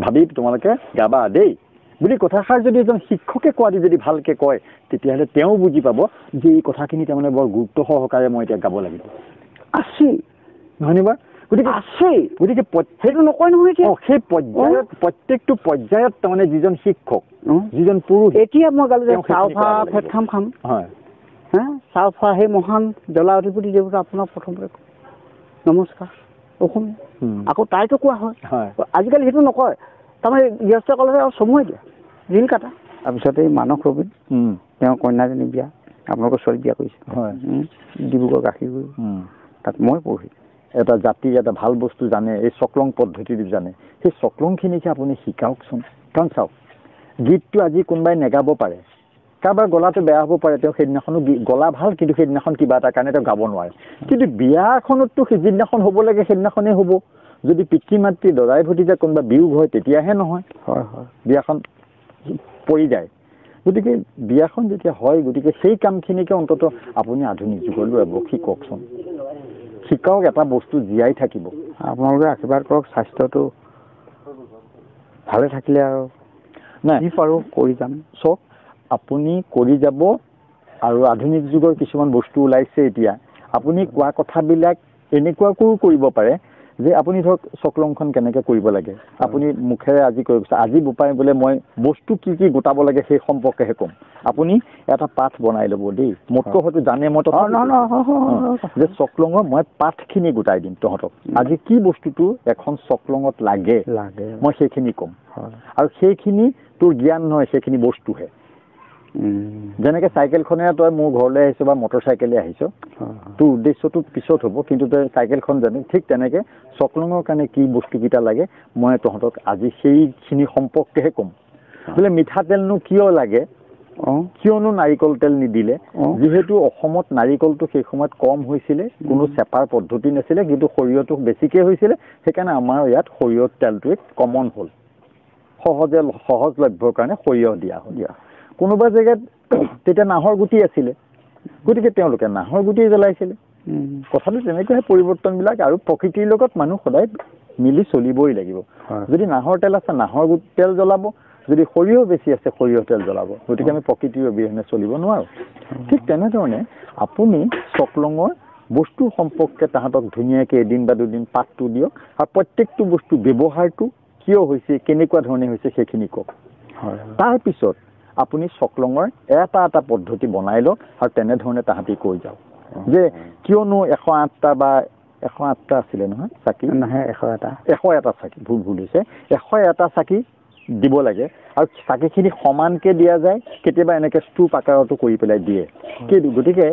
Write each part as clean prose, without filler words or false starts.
ভাবি তোমালোকে গাবা দেই বুলি কথাষাৰ যদি এজন শিক্ষকে কোৱা দি যদি ভালকে কয় তেতিয়াহ'লে তেওঁ বুজি পাব যে এই কথাখিনি তাৰমানে বৰ গুৰুত্ব সহকাৰে মই এতিয়া গাব লাগিব আছিল নহয়নে বাৰু গতিকে আছেই গতিকে সেইটো নকয় নহয় এতিয়া সেই পৰ্যায়ত প্ৰত্যেকটো পৰ্যায়ত তাৰমানে যিজন শিক্ষক যিজন পুৰুষ এতিয়া মই গালো যে চাউফা ফেট খাম হয় হা চাউফা সেই মহান জলাধিপতি দেৱতা আপোনাক প্ৰথমতে নমস্কাৰ অসমীয়া আকৌ তাইতো কোৱা হয় আজিকালি সেইটো নকয় তাৰমানে গৃহস্থসকলে আৰু চমুৱাই দিয়া ৰিল কাটা তাৰপিছতে এই মানস ৰবীন তেওঁৰ কন্যাজনী বিয়া আপোনালোকৰ ছোৱালী বিয়া কৰিছে হয় ডিব্ৰুগড় গাখীৰগুৰি তাত মই পঢ়ি এটা জাতি এটা ভাল বস্তু জানে এই চক্ৰং পদ্ধতিটো জানে সেই চক্ৰংখিনিকে আপুনি শিকাওকচোন কাৰণ চাওক গীতটো আজি কোনোবাই নেগাব পাৰে কাৰোবাৰ গলাটো বেয়া হ'ব পাৰে তেওঁ সেইদিনাখনো গলা ভাল কিন্তু সেইদিনাখন কিবা এটা কাৰণে তেওঁ গাব নোৱাৰে কিন্তু বিয়া এখনততো যিদিনাখন হ'ব লাগে সেইদিনাখনেই হ'ব যদি পিতৃ মাতৃ দৰাই ভতিজা কোনোবা বিয়োগ হয় তেতিয়াহে নহয় হয় হয় বিয়াখন পৰি যায় গতিকে বিয়াখন যেতিয়া হয় গতিকে সেই কামখিনিকে অন্তত আপুনি আধুনিক যুগলৈ শিককচোন শিকাওক এটা বস্তু জীয়াই থাকিব আপোনালোকে আশীৰ্বাদ কৰক স্বাস্থ্যটো ভালে থাকিলে আৰু নাই যি পাৰোঁ কৰি যাম চক আপুনি কৰি যাব আৰু আধুনিক যুগৰ কিছুমান বস্তু ওলাইছে এতিয়া আপুনি কোৱা কথাবিলাক এনেকুৱাকৈও কৰিব পাৰে যে আপুনি ধৰক চক্ৰংখন কেনেকৈ কৰিব লাগে আপুনি মুখেৰে আজি কৈ গৈছে আজি বোপাই বোলে মই বস্তু কি কি গোটাব লাগে সেই সম্পৰ্কেহে ক'ম আপুনি এটা পাঠ বনাই ল'ব দেই মোতকৈ হয়তো জানে মই যে চক্ৰঙৰ মই পাঠখিনি গোটাই দিম তহঁতক আজি কি বস্তুটো এখন চক্ৰঙত লাগে মই সেইখিনি ক'ম আৰু সেইখিনি তোৰ জ্ঞান নহয় সেইখিনি বস্তুহে যেনেকৈ চাইকেলখনেৰে তই মোৰ ঘৰলৈ আহিছ বা মটৰ চাইকেলে আহিছ তোৰ উদ্দেশ্যটো পিছত হ'ব কিন্তু তই চাইকেলখন জানি ঠিক তেনেকৈ চক্ৰঙৰ কাৰণে কি বস্তুকেইটা লাগে মই তহঁতক আজি সেইখিনি সম্পৰ্কেহে ক'ম বোলে মিঠাতেলনো কিয় লাগে কিয়নো নাৰিকল তেল নিদিলে যিহেতু অসমত নাৰিকলটো সেই সময়ত কম হৈছিলে কোনো চেপাৰ পদ্ধতি নাছিলে কিন্তু সৰিয়হটো বেছিকৈ হৈছিলে সেইকাৰণে আমাৰ ইয়াত সৰিয়হ তেলটোৱে কমন হ'ল সহজলভ্যৰ কাৰণে সৰিয়হ দিয়া হ'ল কোনোবা জেগাত তেতিয়া নাহৰ গুটি আছিলে গতিকে তেওঁলোকে নাহৰ গুটি জ্বলাইছিলে কথাটো তেনেকৈহে পৰিৱৰ্তনবিলাক আৰু প্ৰকৃতিৰ লগত মানুহ সদায় মিলি চলিবই লাগিব যদি নাহৰ তেল আছে নাহৰ তেল জ্বলাব যদি সৰিয়হ বেছি আছে সৰিয়হ তেল জ্বলাব গতিকে আমি প্ৰকৃতিৰ অবিহনে চলিব নোৱাৰোঁ ঠিক তেনেধৰণে আপুনি চকলঙৰ বস্তু সম্পৰ্কে তাহাঁতক ধুনীয়াকৈ এদিন বা দুদিন পাঠটো দিয়ক আৰু প্ৰত্যেকটো বস্তু ব্যৱহাৰটো কিয় হৈছে কেনেকুৱা ধৰণে হৈছে সেইখিনি কওক তাৰপিছত আপুনি চকলঙৰ এটা এটা পদ্ধতি বনাই লওক আৰু তেনেধৰণে তাহাঁতি কৈ যাওক যে কিয়নো 108টা বা 108টা আছিলে নহয় চাকি নহয় 101টা চাকি ভুল হৈছে 101টা চাকি দিব লাগে আৰু চাকিখিনি সমানকৈ দিয়া যায় কেতিয়াবা এনেকৈ স্তূপ আকাৰতো কৰি পেলাই দিয়ে গতিকে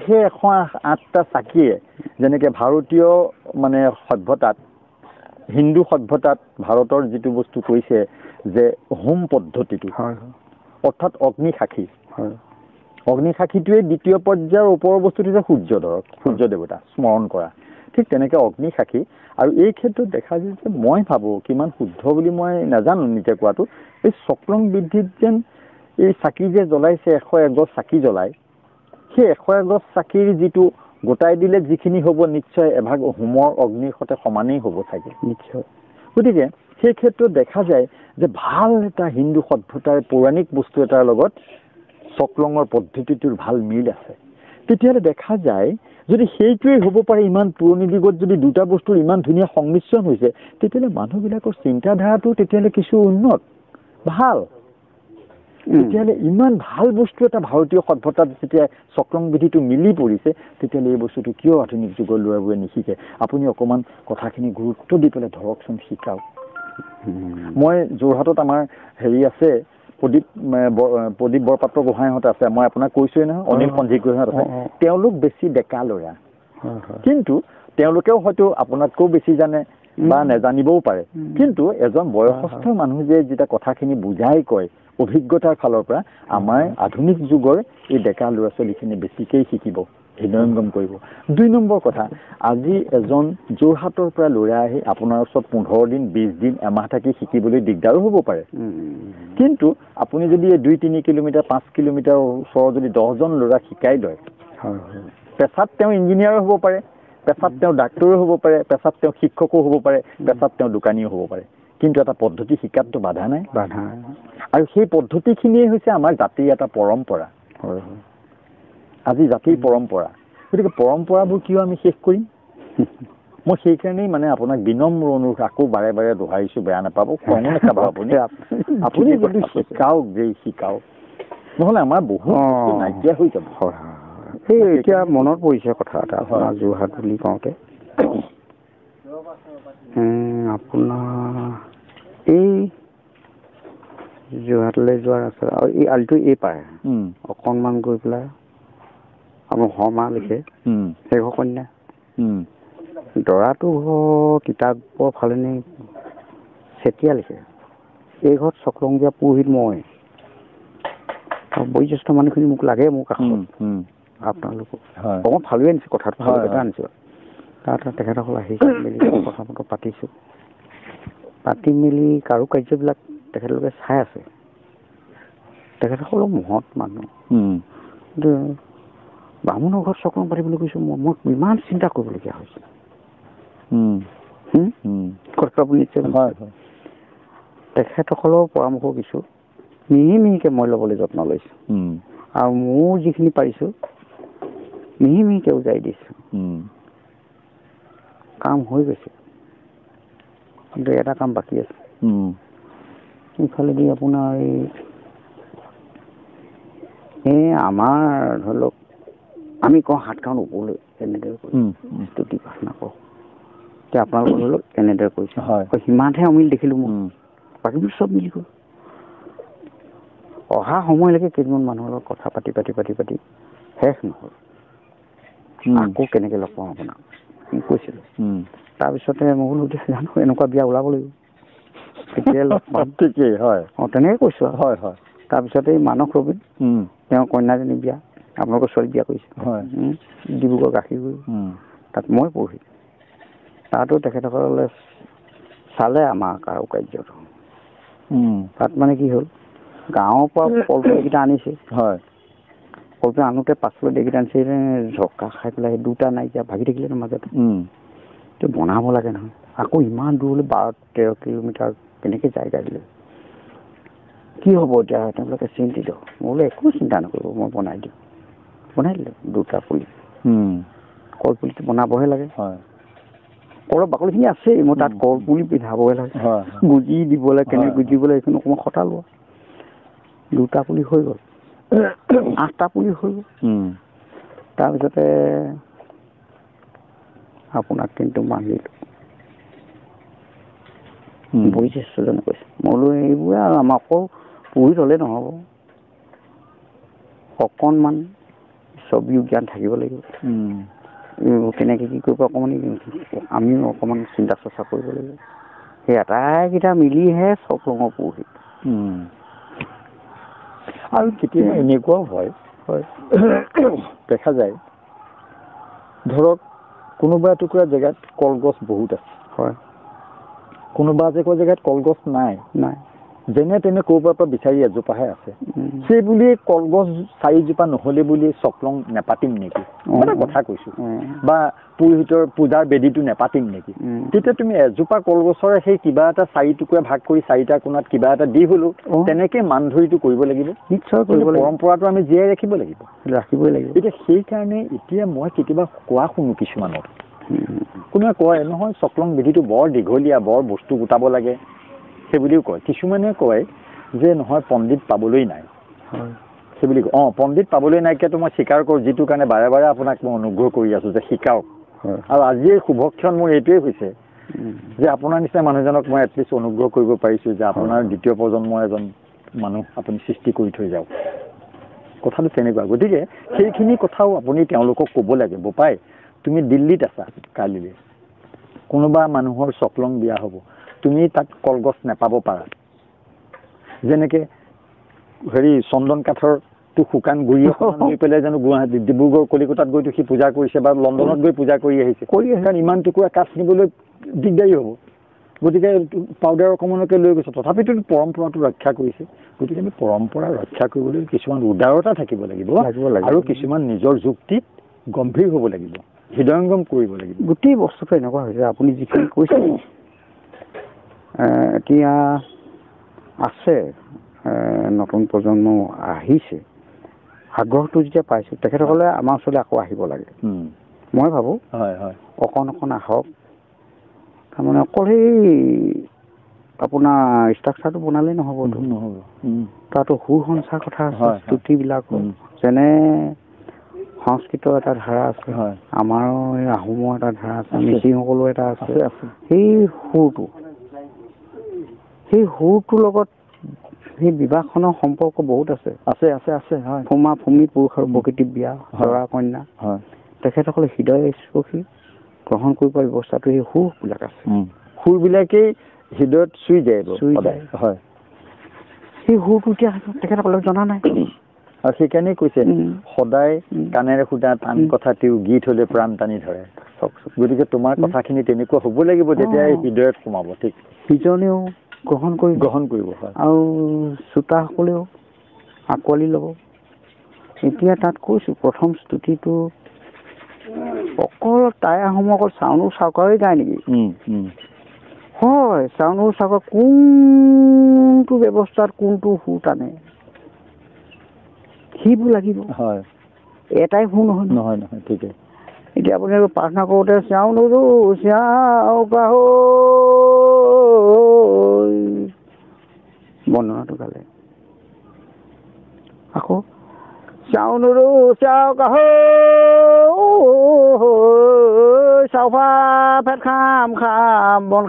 সেই 108টা চাকিয়ে যেনেকৈ ভাৰতীয় মানে সভ্যতাত হিন্দু সভ্যতাত ভাৰতৰ যিটো বস্তু কৈছে যে হোম পদ্ধতিটো অৰ্থাৎ অগ্নিসাক্ষী অগ্নিসাক্ষীটোৱে দ্বিতীয় পৰ্যায়ৰ ওপৰৰ বস্তুটো যে সূৰ্য ধৰক সূৰ্য দেৱতা স্মৰণ কৰা ঠিক তেনেকৈ অগ্নিসাক্ষী আৰু এই ক্ষেত্ৰত দেখা যায় যে মই ভাবোঁ কিমান শুদ্ধ বুলি মই নাজানো নিজে কোৱাটো এই চক্ৰং বৃদ্ধিত যেন এই চাকি যে জ্বলাইছে 101 গছ চাকি জ্বলাই সেই 101 গছ চাকিৰ যিটো গোটাই দিলে যিখিনি হ'ব নিশ্চয় এভাগ হোমৰ অগ্নিৰ সৈতে সমানেই হ'ব চাগে নিশ্চয় গতিকে সেই ক্ষেত্ৰত দেখা যায় যে ভাল এটা হিন্দু সভ্যতাৰ পৌৰাণিক বস্তু এটাৰ লগত চকলঙৰ পদ্ধতিটোৰ ভাল মিল আছে তেতিয়াহ'লে দেখা যায় যদি সেইটোৱেই হ'ব পাৰে ইমান পুৰণি যুগত যদি দুটা বস্তুৰ ইমান ধুনীয়া সংমিশ্ৰণ হৈছে তেতিয়াহ'লে মানুহবিলাকৰ চিন্তাধাৰাটো তেতিয়াহ'লে কিছু উন্নত ভাল তেতিয়াহ'লে ইমান ভাল বস্তু এটা ভাৰতীয় সভ্যতাত যেতিয়া চক্ৰং বিধিটো মিলি পৰিছে তেতিয়াহ'লে এই বস্তুটো কিয় আধুনিক যুগৰ ল'ৰাবোৰে নিশিকে আপুনি অকণমান কথাখিনি গুৰুত্ব দি পেলাই ধৰকচোন শিকাওক মই যোৰহাটত আমাৰ হেৰি আছে প্ৰদীপ বৰপাত্ৰ গোহাঁইহঁত আছে মই আপোনাক কৈছোঁৱেই নহয় অনিল সঞ্জীৱ গোহাঁইহঁত আছে তেওঁলোক বেছি ডেকা ল'ৰা কিন্তু তেওঁলোকেও হয়তো আপোনাতকৈও বেছি জানে বা নেজানিবও পাৰে কিন্তু এজন বয়সস্থ মানুহ যে যেতিয়া কথাখিনি বুজাই কয় অভিজ্ঞতাৰ ফালৰ পৰা আমাৰ আধুনিক যুগৰ এই ডেকা ল'ৰা ছোৱালীখিনি বেছিকৈ শিকিব হৃদয়ংগম কৰিব 2 নম্বৰ কথা আজি এজন যোৰহাটৰ পৰা ল'ৰা আহি আপোনাৰ ওচৰত 15 দিন 20 দিন এমাহ থাকি শিকিবলৈ দিগদাৰো হ'ব পাৰে কিন্তু আপুনি যদি 2-3 কিলোমিটাৰ 5 কিলোমিটাৰ ওচৰৰ যদি 10জন ল'ৰা শিকাই লয় পেছাত তেওঁ ইঞ্জিনিয়াৰো হ'ব পাৰে পেছাত তেওঁ ডাক্তৰো হ'ব পাৰে পেছাত তেওঁ শিক্ষকো হ'ব পাৰে পেছাত তেওঁ দোকানীও হ'ব পাৰে কিন্তু এটা পদ্ধতি শিকাতটো বাধা নাই। বাধা আৰু সেই পদ্ধতিখিনিয়ে হৈছে আমাৰ জাতিৰ এটা পৰম্পৰা। হয় আজি জাতিৰ পৰম্পৰা, গতিকে পৰম্পৰাবোৰ কিয় আমি শেষ কৰিম? মই সেইকাৰণেই মানে আপোনাক বিনম্ৰ অনুৰোধ আকৌ বাৰে বাৰে দোহাৰিছোঁ, বেয়া নাপাব, খঙো নাখাব আপুনি। আপুনি যদি শিকাওক যে শিকাওক, নহ'লে আমাৰ বহুত নাইকিয়া হৈ যাব। সেই এতিয়া মনত পৰিছে কথা এটা আপোনাৰ যোৰহাট বুলি কওঁতে, আপোনাৰ এই যোৰহাটলৈ যোৱা ৰাস্তা আৰু এই আলিটো এই পাৰে অকণমান গৈ পেলাই আপোনাৰ শৰ্মা লিখে শেষ কন্যা দৰাটো ঘৰ কিতাপৰ ফালে নি চেতিয়া লিখে, এই ঘৰত চকলংগীয়া পুৰোহিত মই, বয়োজ্যেষ্ঠ মানুহখিনি মোক লাগে, মোৰ কাষত আপোনালোকক অকণমান ফালুৱে আনিছোঁ, কথাটো এটা আনিছোঁ। তাত তেখেতসকল আহিছে, মেলি কথা মতো পাতিছোঁ, পাতি মেলি কাৰু কাৰ্যবিলাক তেখেতলোকে চাই আছে। তেখেতসকলৰ মহৎ মানুহ, কিন্তু বামুণৰ ঘৰত চকলং পাতিবলৈ কৈছোঁ, মই ইমান চিন্তা কৰিবলগীয়া হৈছে। তেখেতসকলৰ পৰামৰ্শ কিছু মিহি মিহিকৈ মই ল'বলৈ যত্ন লৈছোঁ, আৰু মোৰ যিখিনি পাৰিছোঁ মিহি মিহিকৈ উজাই দিছোঁ। কাম হৈ গৈছে, কিন্তু এটা কাম বাকী আছে। ইফালেদি আপোনাৰ এই আমাৰ ধৰি লওক আমি কওঁ হাতখন ওপৰলৈ এনেদৰে কৰিম, স্তুতি প্ৰাৰ্থনা কৰোঁ, এতিয়া আপোনালোকৰ ধৰি লওক এনেদৰে কৰিছে, সিমানহে অমিল দেখিলোঁ মই, বাকীবোৰ চব মিলি গ'ল। অহা সময়লৈকে কেইজনমান মানুহৰ লগত কথা পাতি পাতি পাতি পাতি শেষ নহ'ল। আকৌ কেনেকৈ লগ পাওঁ আপোনাক কৈছিলোঁ। তাৰপিছতে মই বোলো জানো এনেকুৱা বিয়া ওলাব লাগিব, তেতিয়াই লগ পাম। ঠিকেই হয়, তেনেকৈ কৈছোঁ আৰু। হয় হয়। তাৰপিছতে এই মানস ৰবিন তেওঁৰ কন্যাজনী বিয়া, আপোনালোকৰ ছোৱালী বিয়া কৰিছে ডিব্ৰুগড় গাখীৰগুৰি, তাত মই পঢ়ি, তাতো তেখেতসকলে চালে আমাৰ কাৰু কাৰ্যটো। তাত মানে কি হ'ল, গাঁৱৰ পৰা কলপুলিকেইটা আনিছে, কলপুলি আনোতে পাছলৈ এইকেইটা আনিছে, ঝক্কা খাই পেলাই দুটা নাইকিয়া ভাগি থাকিলে ন মাজতে। এতিয়া বনাব লাগে নহয়, আকৌ ইমান দূৰলৈ 12-13 কিলোমিটাৰ কেনেকৈ যায় গাড়ী লৈ, কি হ'ব এতিয়া? তেওঁলোকে চিন্তিত। মই বোলো একো চিন্তা নকৰিব, মই বনাই দিম। বনাই দিলোঁ দুটা পুলি, কলপুলিটো বনাবহে লাগে। কলৰ বাকলিখিনি আছেই, মই তাত কলপুলি পিন্ধাবহে লাগে, গুজি দিব লাগে, কেনেকৈ গুজিব লাগে সেইখিনি অকণমান খটালোঁ। দুটা পুলি হৈ গ'ল, 8টা পুলি হৈ গ'ল। তাৰপিছতে আপোনাক কিন্তু মানিলোঁ, বয়োজ্যেষ্ঠজনে কৈছে, মই বোলো এইবোৰে আৰু আমাৰ অকল পুহি থ'লে নহ'ব, অকণমান ছবিও জ্ঞান থাকিব লাগিব, কেনেকৈ কি কৰিব অকণমান আমিও অকণমান চিন্তা চৰ্চা কৰিব লাগিব। সেই আটাইকেইটা মিলিহে চকলঙৰ পুৰোহিত। আৰু কেতিয়াবা এনেকুৱাও হয়, দেখা যায় ধৰক কোনোবা এটুকুৰা জেগাত কলগছ বহুত আছে, কোনোবা এটুকুৰা জেগাত কলগছ নাই, যেনে তেনে ক'ৰবাৰ পৰা বিচাৰি এজোপাহে আছে, সেই বুলি কলগছ 4জোপা নহ'লে বুলি চকলং নেপাতিম নেকি? মানে কথা কৈছোঁ, বা পুৰোহিতৰ পূজাৰ বেদীটো নেপাতিম নেকি? তেতিয়া তুমি এজোপা কলগছৰে সেই কিবা এটা 4 টুকুৰা ভাগ কৰি 4টা কোণাত কিবা এটা দি হ'লেও তেনেকৈ মান ধৰিটো কৰিব লাগিব। নিশ্চয় কৰিব লাগিব, পৰম্পৰাটো আমি জীয়াই ৰাখিবই লাগিব। এতিয়া সেইকাৰণে এতিয়া মই কেতিয়াবা কোৱা শুনো কিছুমানক, কোনোৱে কয় নহয় চকলং বেদীটো বৰ দীঘলীয়া, বৰ বস্তু গোটাব লাগে, সেই বুলিও কয়। কিছুমানে কয় যে নহয় পণ্ডিত পাবলৈ নাই, সেই বুলি কয়। পণ্ডিত পাবলৈ নাইকিয়াতো মই স্বীকাৰ কৰোঁ, যিটো কাৰণে বাৰে বাৰে আপোনাক মই অনুগ্ৰহ কৰি আছোঁ যে শিকাওক। আৰু আজিৰ শুভক্ষণ মোৰ এইটোৱেই হৈছে যে আপোনাৰ নিচিনা মানুহজনক মই এটলিষ্ট অনুগ্ৰহ কৰিব পাৰিছোঁ যে আপোনাৰ দ্বিতীয় প্ৰজন্মৰ এজন মানুহ আপুনি সৃষ্টি কৰি থৈ যাওক। কথাটো তেনেকুৱা। গতিকে সেইখিনি কথাও আপুনি তেওঁলোকক ক'ব লাগে, বোপাই তুমি দিল্লীত আছা, কালিলৈ কোনোবা মানুহৰ চকলং বিয়া হ'ব, তুমি তাত কলগছ নাপাব পাৰা। যেনেকৈ চন্দন কাঠৰটো শুকান গুৰি লৈ পেলাই জানো গুৱাহাটী, ডিব্ৰুগড়, কলিকতাত গৈতো সি পূজা কৰিছে, বা লণ্ডনত গৈ পূজা কৰি আহিছে, কাৰণ ইমান টুকুৰা কাঠ নিবলৈ দিগদাৰী হ'ব। গতিকে পাউডাৰ অকণমানকে লৈ গৈছে, তথাপিতো পৰম্পৰাটো ৰক্ষা কৰিছে। গতিকে আমি পৰম্পৰা ৰক্ষা কৰিবলৈ কিছুমান উদাৰতা থাকিব লাগিব, আৰু কিছুমান নিজৰ যুক্তিত গম্ভীৰ হ'ব লাগিব, হৃদয়ংগম কৰিব লাগিব। গোটেই বস্তুটো এনেকুৱা হৈছে, আপুনি যিখিনি কৈছে এতিয়া আছে নতুন প্ৰজন্ম আহিছে, আগ্ৰহটো যেতিয়া পাইছোঁ তেখেতসকলে আমাৰ ওচৰলৈ আকৌ আহিব লাগে। মই ভাবোঁ অকণ অকণ আহক, তাৰমানে অকল সেই আপোনাৰ ষ্ট্ৰাকচাৰটো বনালেই নহ'বতো, তাতো সুসঞ্চাৰ কথা আছে, স্তুতিবিলাক যেনে সংস্কৃতৰ এটা ধাৰা আছে, আমাৰো এই আহোমৰ এটা ধাৰা আছে, মিচিংসকলো এটা আছে। সেই সুৰটোৰ লগত সেই বিবাহখনৰ সম্পৰ্ক বহুত আছে। ফুমা ফুমি পুৰুষ আৰু প্ৰকৃতিৰ বিয়া, ল'ৰা কন্যা, তেখেতসকলে হৃদয় স্পৰ্শী গ্ৰহণ কৰিব পৰা ব্যৱস্থাটো সেই সুৰবিলাক আছে। সুৰবিলাকেই হৃদয়ত চুই যায়। সেই সুৰটো এতিয়া তেখেতসকলক জনা নাই, আৰু সেইকাৰণেই কৈছে সদায় কাণেৰে শুনা টান কথা তেওঁ গীত হ'লে প্ৰাণ টানি ধৰে। গতিকে তোমাৰ কথাখিনি তেনেকুৱা হ'ব লাগিব, তেতিয়া হৃদয়ত সোমাব। ঠিক সিজনেও গ্ৰহণ কৰিব আৰু শ্ৰোতাসকলেও আঁকোৱালি ল'ব। এতিয়া তাত কৈছোঁ প্ৰথম স্তুতিটো অকল তাই আহোম অকল চাউনো চাউকাৰে গায় নেকি? হয়, চাউনো চাউকাৰ কোনটো ব্যৱস্থাত কোনটো সুৰ টানে সেইবোৰ লাগিব। এটাই সুৰ নহয়। ঠিকে। এতিয়া আপুনি প্ৰাৰ্থনা কৰোঁতে চাউনো চাউকা বন্দনাটো গালে, আকৌ চাউনো চাউকা চাউফা ফেট খাম বন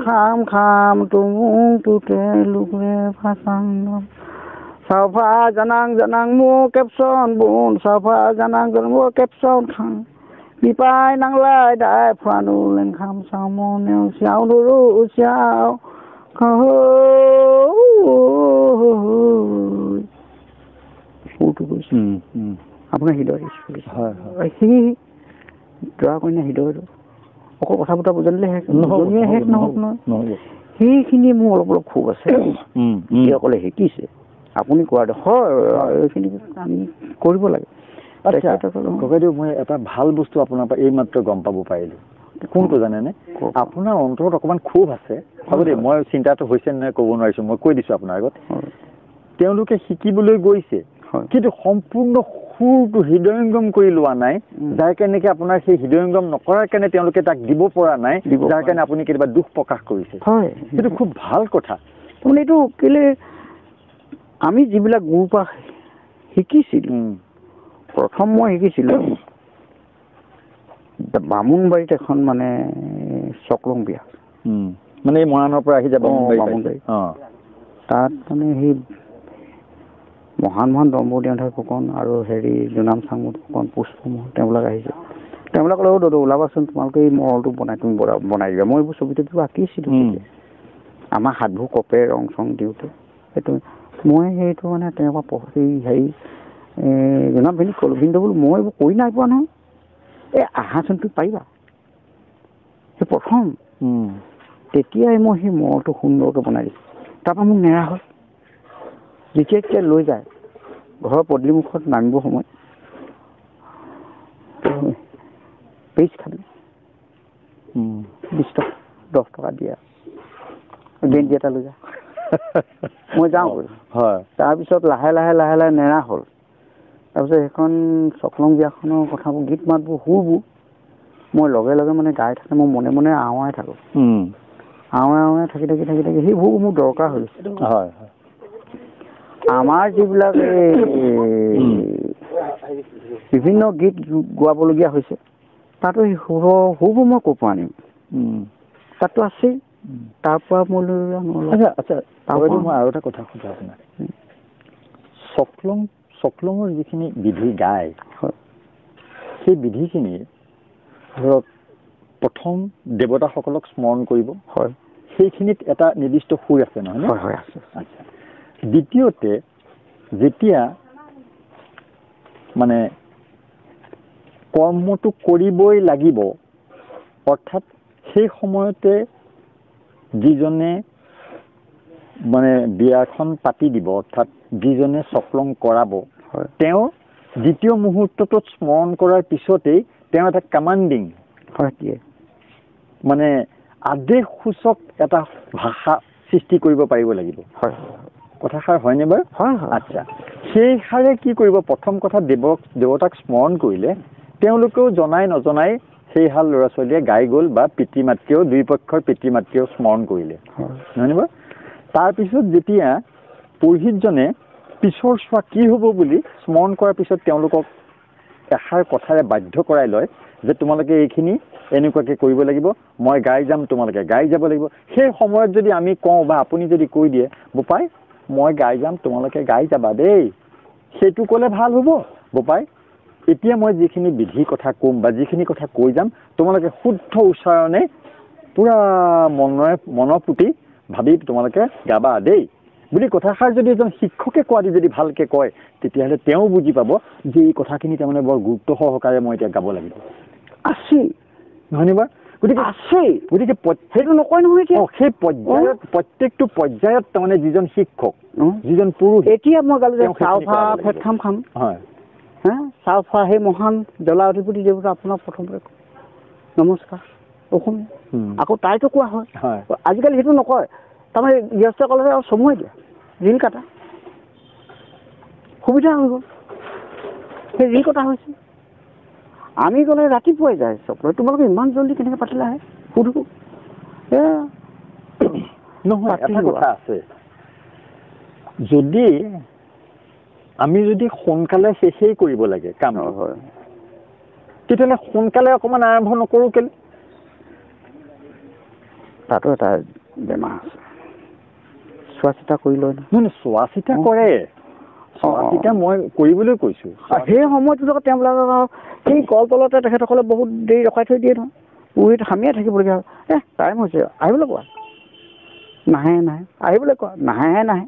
খাম তুতে লোকে ফাচাং চাউফা জানাং মোৰ কেপচন বোন চাউফা জানাং মোৰ কেপচন খাং বিপাই নাংলাই দাই ফুৰানো লেংখাম চাও মনেও চাউনো চাও সুৰটো কৈছে আপোনাৰ হৃদয় সেই দৰা কইনা হৃদয়টো অকল কথা বতৰা বুজানিলে শেষ নহ'ব নহয়। সেইখিনি মোৰ অলপ অলপ ক্ষোভ আছে। যিসকলে শিকিছে আপুনি কোৱাৰ হয় এইখিনি আমি কৰিব লাগে। ককাইদেউ, মই এটা ভাল বস্তু আপোনাৰ পৰা এইমাত্ৰ গম পাব পাৰিলোঁ। কোনটো জানেনে? আপোনাৰ অন্তৰত অকণমান ক্ষোভ আছে। হ'ব দেই, মই চিন্তাটো হৈছে নে ক'ব নোৱাৰিছোঁ, মই কৈ দিছোঁ আপোনাৰ আগত। তেওঁলোকে শিকিবলৈ গৈছে, কিন্তু সম্পূৰ্ণ সুৰটো হৃদয়ংগম কৰি লোৱা নাই, যাৰ কাৰণে আপোনাৰ সেই হৃদয়ংগম নকৰাৰ কাৰণে তেওঁলোকে তাক দিব পৰা নাই, যাৰ কাৰণে আপুনি কেতিয়াবা দুখ প্ৰকাশ কৰিছে। সেইটো খুব ভাল কথা। তাৰমানে এইটো কেলে আমি যিবিলাক গুৰুৰ পৰা শিকিছিলোঁ, প্ৰথম মই শিকিছিলোঁ বামুণবাৰীত এখন মানে চকলং বিয়া, মানে এই মৰাণৰ পৰা আহি যাব বামুণবাৰী, তাত মানে সেই মহান দম্পতীৰ ফুকন আৰু জোনাম চাংমুত ফুকন পুষ্পমোহন তেওঁলোক আহিছে। তেওঁলোকে ক'লে দাদা ওলাবাচোন, তোমালোকে এই মহলটো তুমি বনাই দিবা। মই এইবোৰ ছবি তবিবোৰ আঁকিছিলোঁ। আমাৰ হাতবোৰ কপে ৰং চং দিওঁতে সেইটো মই সেইটো মানে তেওঁৰ পৰা জোনাম ভিনিক ক'লোঁ, ভিনদেউ বোলো মই এইবোৰ কৰি নাই পোৱা নহয়, আহাচোন তুমি পাৰিবা। সেই প্ৰথম তেতিয়াই মই সেই মহলটো সুন্দৰকৈ বনাই দিছোঁ। তাৰপৰা মোক নেৰা হ'ল। যেতিয়া লৈ যায় ঘৰৰ পদূলিমুখত নামিব সময়ত পেজ খাবি 20 টকা 10 টকা দিয়া গেঞ্জি এটা লৈ যা। মই যাওঁ তাৰপিছত লাহে নেৰা হ'ল। তাৰপিছত সেইখন চকলং বিয়াখনৰ কথাবোৰ গীত মাতবোৰ সুৰবোৰ মই লগে মানে গাই থাকে, মই মনে মনে আওৱাই থাকোঁ। আওৱাই থাকি সেইবোৰ মোৰ দৰকাৰ হৈছে। আমাৰ যিবিলাক বিভিন্ন গীত গোৱাবলগীয়া হৈছে, তাতো সেই সুৰবোৰ মই ক'ৰ পৰা আনিম? তাতো আছেই, তাৰ পৰা মই লৈ মই আৰু এটা কথা সুধো আপোনাক। চকলঙৰ যিখিনি বিধি গায়, সেই বিধিখিনি ধৰক প্ৰথম দেৱতাসকলক স্মৰণ কৰিব, সেইখিনিত এটা নিৰ্দিষ্ট সুৰ আছে নহয়? আছে। আচ্ছা, দ্বিতীয়তে যেতিয়া মানে কৰ্মটো কৰিবই লাগিব, অৰ্থাৎ সেই সময়তে যিজনে মানে বিয়াখন পাতি দিব, অৰ্থাৎ যিজনে চকলং কৰাব, তেওঁ দ্বিতীয় মুহূৰ্তটোত স্মৰণ কৰাৰ পিছতেই তেওঁ এটা কমাণ্ডিং মানে আদেশসূচক এটা ভাষা সৃষ্টি কৰিব পাৰিব লাগিব হয় কথাষাৰ হয়নে বাৰু হয় হয় আচ্ছা সেইষাৰে কি কৰিব প্ৰথম কথা দেৱতাক স্মৰণ কৰিলে তেওঁলোকেও জনাই নজনাই সেই হাল ল'ৰা ছোৱালীয়ে গাই গ'ল বা পিতৃ মাতৃয়েও দুই পক্ষৰ পিতৃ মাতৃয়েও স্মৰণ কৰিলে নহয়নে বাৰু তাৰপিছত যেতিয়া পুৰোহিতজনে পিছৰ চোৱা কি হ'ব বুলি স্মৰণ কৰাৰ পিছত তেওঁলোকক এষাৰ কথাৰে বাধ্য কৰাই লয় যে তোমালোকে এইখিনি এনেকুৱাকৈ কৰিব লাগিব মই গাই যাম তোমালোকে গাই যাব লাগিব সেই সময়ত যদি আমি কওঁ বা আপুনি যদি কৈ দিয়ে বোপাই মই গাই যাম তোমালোকে গাই যাবা দেই সেইটো ক'লে ভাল হ'ব বোপাই এতিয়া মই যিখিনি বিধি কথা ক'ম বা যিখিনি কথা কৈ যাম তোমালোকে শুদ্ধ উচ্চাৰণে পূৰা মনৰ প্ৰতি ভাবি তোমালোকে গাবা দেই বুলি কথাষাৰ যদি এজন শিক্ষকে কোৱাদি যদি ভালকৈ কয় তেতিয়াহ'লে তেওঁ বুজি পাব যে এই কথাখিনি তাৰমানে বৰ গুৰুত্ব সহকাৰে মই এতিয়া গাব লাগিব আছে নহয়নে বাৰু গতিকে আছে গতিকে সেইটো নকয় নহয় এতিয়া সেই পৰ্যায়ত প্ৰত্যেকটো পৰ্যায়ত তাৰমানে যিজন শিক্ষক যিজন পুৰুষ এতিয়া মই গালো যে চাউফা ফেট খাম হয় হা চাউফা সেই মহান জলা অধিপতি দেৱতা আপোনাক প্ৰথমতে নমস্কাৰ অসমীয়া আকৌ তাইতো কোৱা হয় আজিকালি সেইটো নকয় তাৰমানে গৃহস্থ ক'লে আৰু চমুৱাই দিয়া ৰিল কাটা সুবিধা হৈ গ'ল সেই ৰিল কটা হৈছে আমি গ'লে ৰাতিপুৱাই যায় চব তোমালোকে ইমান জলদি কেনেকৈ পাতিলা আহে সুধো নহয় এটা কথা আছে যদি আমি যদি সোনকালে শেষেই কৰিব লাগে কাম হয় তেতিয়াহ'লে সোনকালে অকণমান আৰম্ভ নকৰোঁ কেলে তাতো এটা বেমাৰ আছে চোৱা চিতা কৰি লয় নহয় চোৱা চিতা কৰে চোৱা চিতা মই কৰিবলৈ কৈছোঁ সেই সময়টোত আকৌ তেওঁবিলাকক সেই কলতলতে তেখেতসকলে বহুত দেৰি ৰখাই থৈ দিয়ে নহয় পুহিত হামিয়াই থাকিবলগীয়া হয় টাইম হৈছে আহিবলৈ কোৱা নাহে আহিবলৈ কোৱা নাহে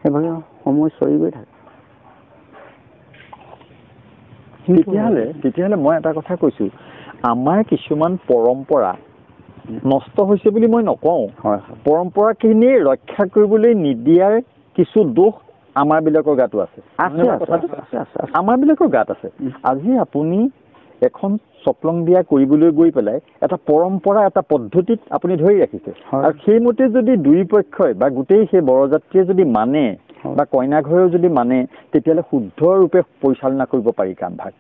সেইভাগে সময় চৰি গৈ থাকে তেতিয়াহ'লে মই এটা কথা কৈছোঁ আমাৰ কিছুমান পৰম্পৰা নষ্ট হৈছে বুলি মই নকওঁ পৰম্পৰাখিনি ৰক্ষা কৰিবলৈ নিদিয়াৰ কিছু দোষ আমাৰবিলাকৰ গাতো আছে আমাৰবিলাকৰ গাত আছে আজি আপুনি এখন চপলং বিয়া কৰিবলৈ গৈ পেলাই এটা পৰম্পৰা এটা পদ্ধতিত আপুনি ধৰি ৰাখিছে আৰু সেইমতে যদি দুই পক্ষই বা গোটেই সেই বৰযাত্ৰীয়ে যদি মানে বা কইনা ঘৰেও যদি মানে তেতিয়াহ'লে শুদ্ধ ৰূপে পৰিচালনা কৰিব পাৰি কামভাগ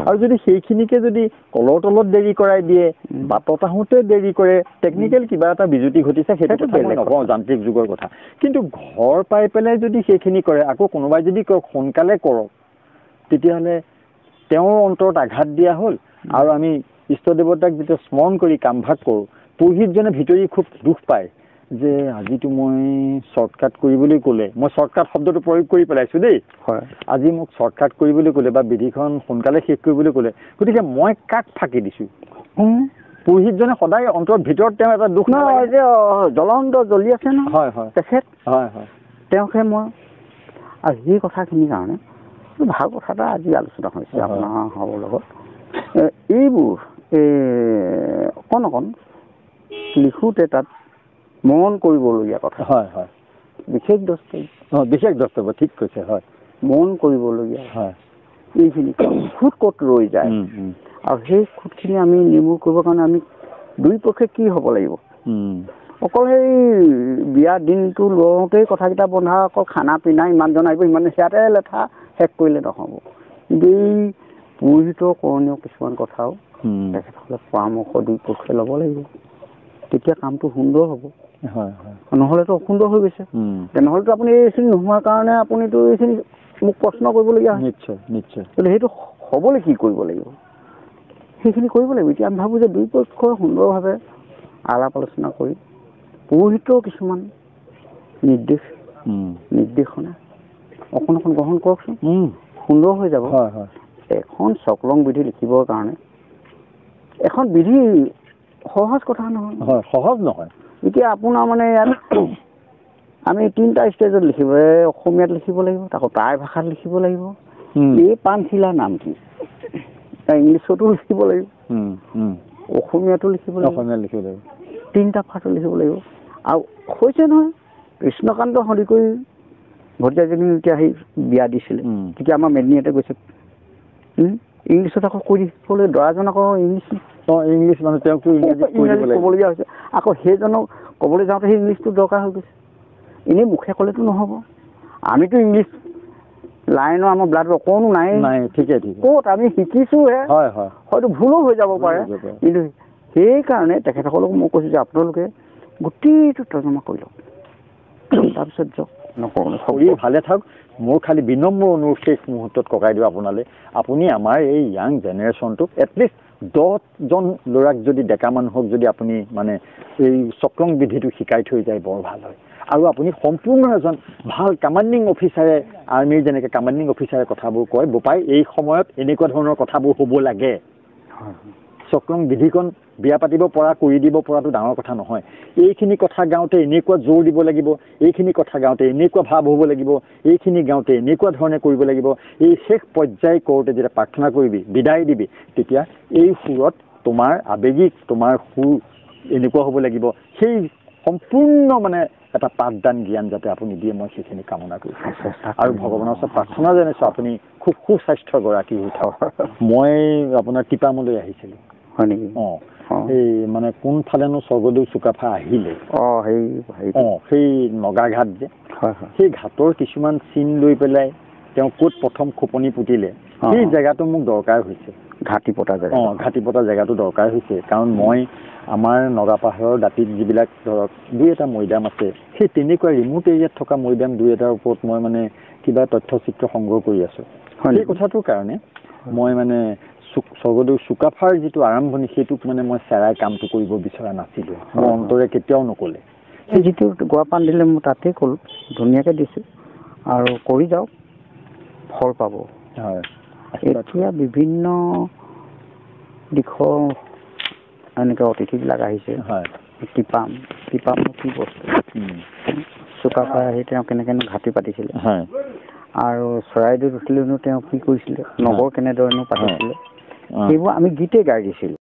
আৰু যদি সেইখিনিকে যদি কলৰ তলত দেৰি কৰাই দিয়ে বাটত আহোঁতে দেৰি কৰে টেকনিকেল কিবা এটা বিজুতি ঘটিছে সেইটো মই নকওঁ যান্ত্ৰিক যুগৰ কথা কিন্তু ঘৰ পাই পেলাই যদি সেইখিনি কৰে আকৌ কোনোবাই যদি কওক সোনকালে কৰক তেতিয়াহ'লে তেওঁৰ অন্তৰত আঘাত দিয়া হ'ল আৰু আমি ইষ্ট দেৱতাক যেতিয়া স্মৰণ কৰি কামভাগ কৰোঁ পুৰোহিতজনে ভিতৰি খুব দুখ পায় যে আজিতো মই শ্বৰ্টকাট কৰিবলৈ ক'লে মই শ্বৰ্টকাট শব্দটো প্ৰয়োগ কৰি পেলাইছোঁ দেই আজি মোক শ্বৰ্টকাট কৰিবলৈ ক'লে বা বিধিখন সোনকালে শেষ কৰিবলৈ ক'লে গতিকে মই কাক ফাঁকি দিছোঁ পুৰোহিতজনে সদায় অন্তৰৰ ভিতৰত তেওঁ এটা দুখ নহয় যে জলন্ত জ্বলি আছে ন তেখেত তেওঁকে মই আৰু সেই কথাখিনিৰ কাৰণে ভাল কথা এটা আজি আলোচনা হৈছে আপোনাৰ সবৰ লগত এইবোৰ অকণ লিখোঁতে তাত মন কৰিবলগীয়া কথা বিশেষ দস্তব্য ঠিক কৈছে মন কৰিবলগীয়া এইখিনি খুঁত ক'ত ৰৈ যায় আৰু সেই খুঁতখিনি আমি নিৰ্মূল কৰিবৰ কাৰণে আমি দুই পক্ষে কি হ'ব লাগিব অকল সেই বিয়াৰ দিনটো লওঁতেই কথাকেইটা বন্ধা অকল খানা পিনা ইমানজন আহিব ইমান সেয়াতে লেঠা শেষ কৰিলে নহ'ব কিন্তু এই পুৰোহিতৰ কৰণীয় কিছুমান কথাও তেখেতসকলে পৰামৰ্শ দুই পক্ষে ল'ব লাগিব তেতিয়া কামটো সুন্দৰ হ'ব নহ'লেতো অসুন্দৰ হৈ গৈছে তেনেহ'লেতো আপুনি এইখিনি নোহোৱাৰ কাৰণে আপুনিতো এইখিনি মোক প্ৰশ্ন কৰিবলগীয়া হয় নিশ্চয় কিন্তু সেইটো হ'বলৈ কি কৰিব লাগিব সেইখিনি কৰিব লাগিব এতিয়া আমি ভাবোঁ যে দুই পক্ষই সুন্দৰভাৱে আলাপ আলোচনা কৰি পুৰোহিতৰ কিছুমান নিৰ্দেশনা অকণ গ্ৰহণ কৰকচোন সুন্দৰ হৈ যাব এখন চকলং বিধি লিখিবৰ কাৰণে এখন বিধি সহজ কথা নহয় সহজ নহয় এতিয়া আপোনাৰ মানে ইয়াত আমি 3টা ষ্টেজত লিখিব অসমীয়াত লিখিব লাগিব আকৌ টাই ভাষাত লিখিব লাগিব এই পাণশিলাৰ নাম কি ইংলিছতো লিখিব লাগিব অসমীয়াতো লিখিব লাগিব 3টা ভাষাতো লিখিব লাগিব আৰু হৈছে নহয় কৃষ্ণকান্ত সন্দিকৈ ভতিজাজনী এতিয়া সেই বিয়া দিছিলে তেতিয়া আমাৰ মেদিনীহঁতে গৈছে ইংলিছত আকৌ কৈ দিবলৈ দৰাজন আকৌ ইংলিছ মানে তেওঁকতো ইংৰাজী ক'বলগীয়া হৈছে আকৌ সেইজনক ক'বলৈ যাওঁতে সেই ইংলিছটো দৰকাৰ হৈ গৈছে। এনেই মুখে ক'লেতো নহ'ব। আমিতো ইংলিছ লাইনৰ আমাৰ ব্লাডত অকণো নাই। ঠিকে ক'ত আমি শিকিছোঁহে, হয়তো ভুলো হৈ যাব পাৰে। কিন্তু সেইকাৰণে তেখেতসকলক মই কৈছোঁ যে আপোনালোকে গোটেইটো তৰ্জমা কৰি লওক, তাৰপিছত যাওক। নকৰোঁ ভালে থাকক। মোৰ খালি বিনম্ৰ অনুৰোধ শেষ মুহূৰ্তত ককাইদেউ আপোনালৈ, আপুনি আমাৰ এই য়াং জেনেৰেশ্যনটোক এটলিষ্ট 10জন ল'ৰাক যদি ডেকা মানুহক যদি আপুনি মানে এই চক্ৰং বিধিটো শিকাই থৈ যায় বৰ ভাল হয়। আৰু আপুনি সম্পূৰ্ণ এজন ভাল কামাণ্ডিং অফিচাৰে, আৰ্মিৰ যেনেকৈ কামাণ্ডিং অফিচাৰে কথাবোৰ কয়, বোপাই এই সময়ত এনেকুৱা ধৰণৰ কথাবোৰ হ'ব লাগে। চক্ৰং বিধিখন বিয়া পাতিব পৰা, কৰি দিব পৰাটো ডাঙৰ কথা নহয়। এইখিনি কথা গাওঁতে এনেকুৱা জোৰ দিব লাগিব, এইখিনি কথা গাওঁতে এনেকুৱা ভাৱ হ'ব লাগিব, এইখিনি গাওঁতে এনেকুৱা ধৰণে কৰিব লাগিব। এই শেষ পৰ্যায় কৰোঁতে যেতিয়া প্ৰাৰ্থনা কৰিবি, বিদায় দিবি, তেতিয়া এই সুৰত তোমাৰ আৱেগিক তোমাৰ সুৰ এনেকুৱা হ'ব লাগিব। সেই সম্পূৰ্ণ মানে এটা পাঠদান জ্ঞান যাতে আপুনি দিয়ে, মই সেইখিনি কামনা কৰিছোঁ। আৰু ভগৱানৰ ওচৰত প্ৰাৰ্থনা জনাইছোঁ আপুনি খুব সুস্বাস্থ্যৰ গৰাকী হৈ থাকক। মই আপোনাৰ টিপামলৈ আহিছিলোঁ। হয় নেকি? এই মানে কোনফালেনো স্বৰ্গদেউ চুকাফা আহিলে, সেই নগাঘাট যে, সেই ঘাটৰ কিছুমান চিন লৈ পেলাই তেওঁ ক'ত প্ৰথম খোপনি পুতিলে, সেই জেগাটো মোক দৰকাৰ হৈছে। ঘাটি পতা জেগাটো দৰকাৰ হৈছে। কাৰণ মই আমাৰ নগাপাহাৰৰ দাঁতিত যিবিলাক ধৰক 2-এটা মৈদাম আছে, সেই তেনেকুৱা ৰিমোট এৰিয়াত থকা মৈদাম 2-এটাৰ ওপৰত মই মানে কিবা তথ্যচিত্ৰ সংগ্ৰহ কৰি আছোঁ। সেই কথাটোৰ কাৰণে মই মানে স্বৰ্গদেউ চুকাফাৰ যিটো আৰম্ভণি, সেইটোক মানে মই চেৰাই কামটো কৰিব বিচৰা নাছিলোঁ। মোৰ অন্তৰে কেতিয়াও নক'লে। সেই যিটো গোৱাপান দিলে মই তাতেই ক'লোঁ, ধুনীয়াকৈ দিছোঁ আৰু কৰি যাওক, ফল পাব। এতিয়া বিভিন্ন দিশৰ এনেকৈ অতিথিবিলাক আহিছে। টিপামনো কি বস্তু, চুকাফাই আহি তেওঁ কেনেকৈনো ঘাটি পাতিছিলে, আৰু চৰাইদেউত উঠিলেনো তেওঁ কি কৰিছিলে, নগৰ কেনেদৰেনো পাতিছিলে, সেইবোৰ আমি গীতে গাই দিছিলোঁ।